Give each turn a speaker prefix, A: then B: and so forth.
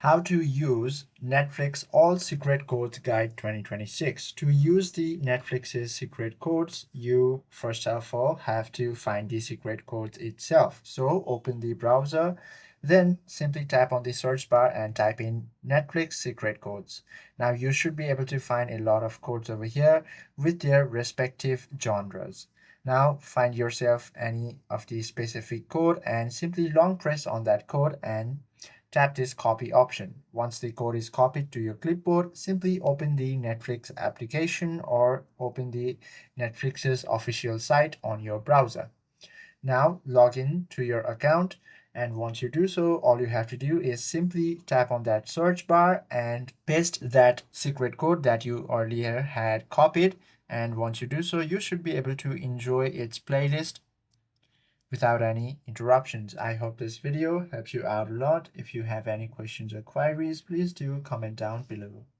A: How to use Netflix All Secret Codes Guide 2026. To use the Netflix's secret codes, you first of all have to find the secret codes itself. So open the browser, then simply tap on the search bar and type in Netflix secret codes. Now you should be able to find a lot of codes over here with their respective genres. Now find yourself any of the specific code and simply long press on that code and tap this copy option. Once the code is copied to your clipboard, simply open the Netflix application or open the Netflix's official site on your browser. Now log in to your account, and once you do so, all you have to do is simply tap on that search bar and paste that secret code that you earlier had copied. And once you do so, you should be able to enjoy its playlist without any interruptions. I hope this video helps you out a lot. If you have any questions or queries, please do comment down below.